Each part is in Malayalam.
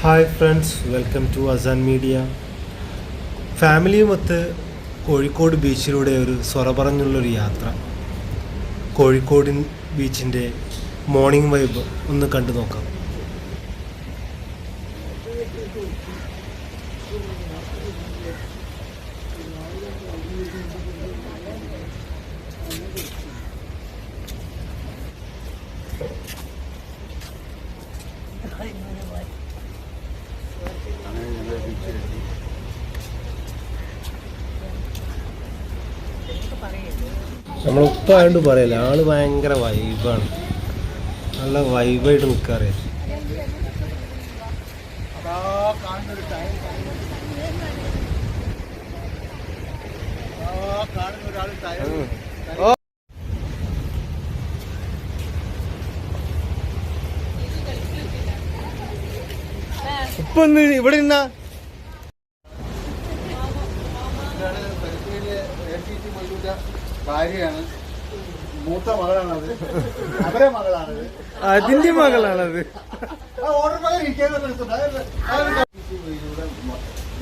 Hi friends, welcome to Azan media. ഫാമിലിയുമൊത്ത് കോഴിക്കോട് ബീച്ചിലൂടെ ഒരു സ്വറ പറഞ്ഞുള്ളൊരു യാത്ര. കോഴിക്കോട് ബീച്ചിൻ്റെ മോർണിംഗ് വൈബ് ഒന്ന് കണ്ടു നോക്കാം. നമ്മളിപ്പായോണ്ട് പറയല്ല, ആള് ഭയങ്കര വൈബാണ്, നല്ല വൈബായിട്ട് നിൽക്കാറിയ. ഇപ്പൊ ഇവിടെ നിന്നാ ഭാര്യയാണ്, മൂത്ത മകളാണത്, അവരെ മകളാണത്, അതിന്റെ മകളാണത്.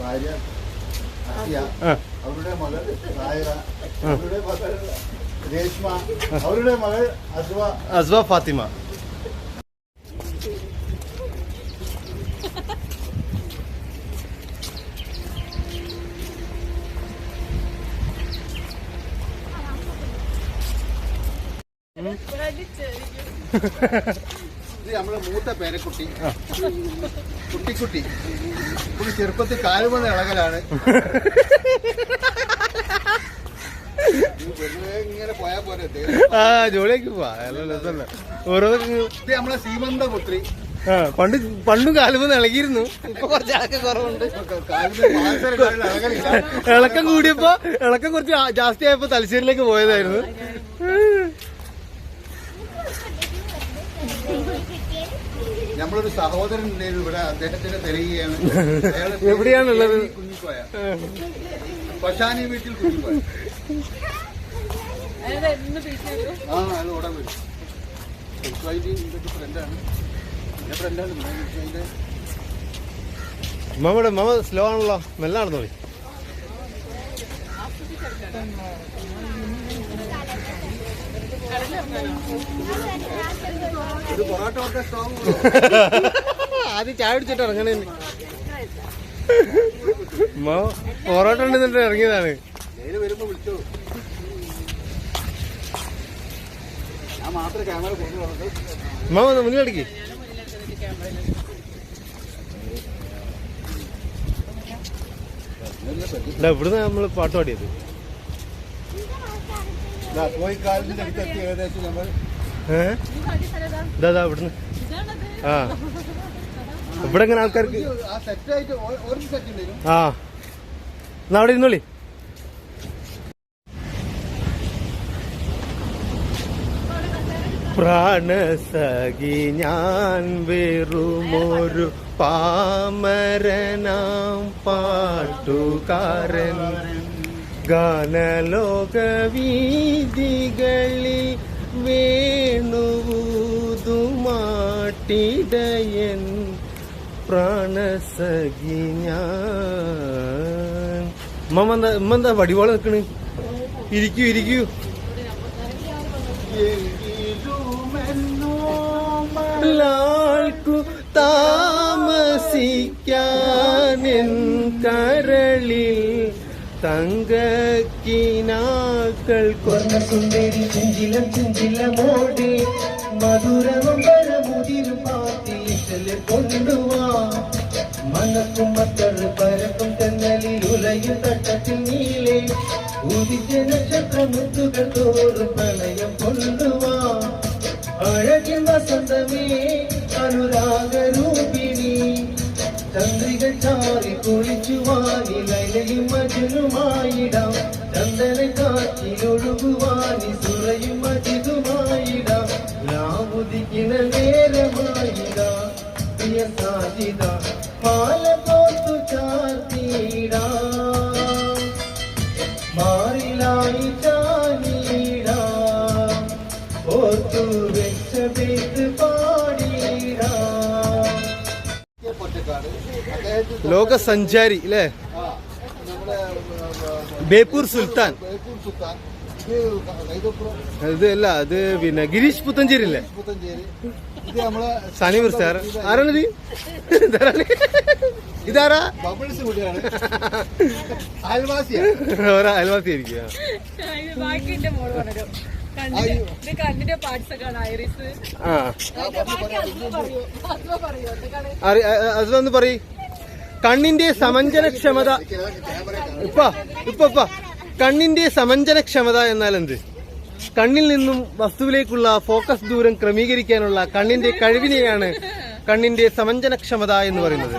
ഭാര്യ അസിയ, അവരുടെ മകൾ നായര, അവരുടെ മകൾ രേഷ്മ, അവരുടെ മകൾ അസ്വ ഫാത്തിമ. ഇത് നമ്മളെ മൂത്ത പേരക്കുട്ടി കുട്ടിക്കുട്ടി. പുള്ളി ചെറുപ്പത്തിൽ കാലുമന്ന് ഇളകലാണ്, ഇങ്ങനെ പോയാ പോലെ ജോലിക്ക് പോവാ. ഇത് നമ്മളെ സീമന്ത പുത്രി. പണ്ടും കാലുമന്ന് ഇളകിയിരുന്നു, ഇപ്പൊ കുറച്ചൊക്കെ കുറവുണ്ട്. ഇളക്കം കൂടിയപ്പോ, ഇളക്കം കുറച്ച് ജാസ്തി ആയപ്പോ തലശ്ശേരിയിലേക്ക് പോയതായിരുന്നു. നമ്മളൊരു സഹോദരൻ ഇവിടെ അദ്ദേഹത്തിന് തിരയുകയാണ്. എവിടെയാണുള്ളത്? കുഞ്ഞിക്കോയ, പശാനി വീട്ടിൽ കുഞ്ഞിക്കോയ. അത് ഓടാൻ വരും. ഫ്രണ്ടാണ്, എന്റെ ഫ്രണ്ടാണ്. മമ്മ സ്ലോ ആണല്ലോ, മെല്ലെ നടന്നോളി. ആദ്യം ചായ പിടിച്ചിട്ട് ഇറങ്ങണേ. പൊറോട്ട ഉണ്ടെന്നിട്ട് ഇറങ്ങിയതാണ്. വരുമ്പോ വിളിച്ചോ, ഞാൻ മാത്രമേ ക്യാമറ കൊണ്ടുപോകുന്നത്. മുന്നിലടിക്ക്. ഇവിടുന്ന് നമ്മള് പാട്ട് പാടിയത് കോഴിക്കാലിന്റെ അടുത്തെത്തി. ഏകദേശം നമ്മൾ ഇതാ ഇവിടുന്ന്. ആ, ഇവിടെ എങ്ങനെ ആൾക്കാർക്ക് ആ എന്നാ അവിടെ ഇരുന്നോളി. പ്രാണസഖി ഞാൻ വെറുമൊരു പാമരനാം പാട്ടുകാരൻ, ഗാനലോക വീതികളിൽ വേണുവൂതുമാട്ടിടയൻ, പ്രാണസഖി ഞാൻ. ഉമ്മെന്താ വടിവോളം നിൽക്കണ്? ഇരിക്കൂ ഇരിക്കൂ. ലാൾക്കു താമസിക്കാനെൻ കരളിൽ തങ്കക്കിനാക്കൾ കൊന്ന സുന്ദരി ചിഞ്ചിലം ചിഞ്ചിലമോടി മധുരമുതിരും പാത്തിലെ കൊണ്ടുവാ. മണക്കും മക്കള് പരക്കും തെന്നലിൽ ഉലയും തട്ടത്തിൽ നീളെ ഉദിച്ച നക്ഷത്രമുത്തുകൾ തോറും പ്രണയം കൊണ്ടുവാ. അഴകിൻ വസന്തമേ അനുരാഗരൂപിണി, ചന്ദ്രിക ചാറി കുളിച്ചുവാനി ലൈലയും മജനുമായിടാം. ചന്ദന കാറ്റിലൊഴുകുവാനി സുറയും മജിതുമായിടാം. ലാവുദിക്കുന്ന നേരമായിടാം പ്രിയ സാജിത, മാല കോർത്തു ചാർത്തിയിടാം. മാറിലായി ചാനിയിടാം, ഓർത്തു വെച്ച പേത്ത് പാടിയിടാം. പൊറ്റക്കാട് ലോക സഞ്ചാരി അല്ലേ? നമ്മുടെ ബേപ്പൂർ സുൽത്താൻ. ബേപ്പൂർ സുൽത്താൻ. ഇത് ഇത് അല്ല, അത് പിന്നെ ഗിരീഷ് പുത്തഞ്ചേരി അല്ലേ? പുത്തഞ്ചേരി. ഇത് നമ്മളെ സനീർ സാർ. ആരാണിത്? ഇതാരാ? ബബിൾസ് കൂടിയാണ്. അയൽവാസിയാണ്. അയൽവാസിയായിരിക്കും. അതൊന്ന് പറയ്. കണ്ണിന്റെ സമഞ്ജനക്ഷമത. ഇപ്പ കണ്ണിന്റെ സമഞ്ജനക്ഷമത എന്നാൽ എന്ത്? കണ്ണിൽ നിന്നും വസ്തുവിലേക്കുള്ള ഫോക്കസ് ദൂരം ക്രമീകരിക്കാനുള്ള കണ്ണിന്റെ കഴിവിനെയാണ് കണ്ണിന്റെ സമഞ്ജനക്ഷമത എന്ന് പറയുന്നത്.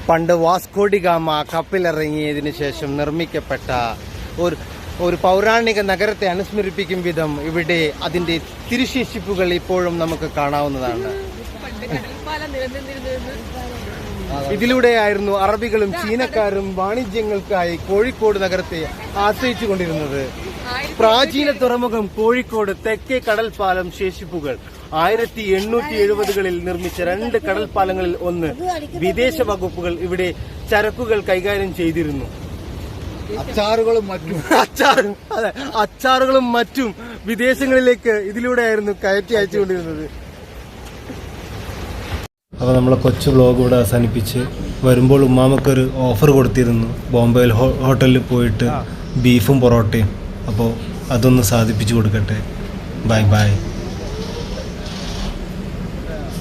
പണ്ട് വാസ്കോഡി ഗാമ കപ്പലിറങ്ങിയതിനു ശേഷം നിർമ്മിക്കപ്പെട്ട ഒരു പൗരാണിക നഗരത്തെ അനുസ്മരിപ്പിക്കും വിധം ഇവിടെ അതിന്റെ തിരുശേഷിപ്പുകൾ ഇപ്പോഴും നമുക്ക് കാണാവുന്നതാണ്. ഇതിലൂടെയായിരുന്നു അറബികളും ചീനക്കാരും വാണിജ്യങ്ങൾക്കായി കോഴിക്കോട് നഗരത്തെ ആശ്രയിച്ചു കൊണ്ടിരുന്നത്. പ്രാചീന തുറമുഖം കോഴിക്കോട്, തെക്കേ കടൽപ്പാലം ശേഷിപ്പുകൾ. 1870കളിൽ നിർമ്മിച്ച 2 കടൽപ്പാലങ്ങളിൽ ഒന്ന്. വിദേശ വകുപ്പുകൾ ഇവിടെ ചരക്കുകൾ കൈകാര്യം ചെയ്തിരുന്നു. അച്ചാറുകളും മറ്റും വിദേശങ്ങളിലേക്ക് ഇതിലൂടെയായിരുന്നു കയറ്റി അയച്ചുകൊണ്ടിരുന്നത്. അപ്പോൾ നമ്മളെ കൊച്ചു വ്ളോഗ് ഇവിടെ അവസാനിപ്പിച്ച് വരുമ്പോൾ ഉമ്മാമക്കൊരു ഓഫർ കൊടുത്തിരുന്നു, ബോംബെയിൽ ഹോട്ടലിൽ പോയിട്ട് ബീഫും പൊറോട്ടയും. അപ്പോൾ അതൊന്ന് സാധിപ്പിച്ചു കൊടുക്കട്ടെ. Bye bye.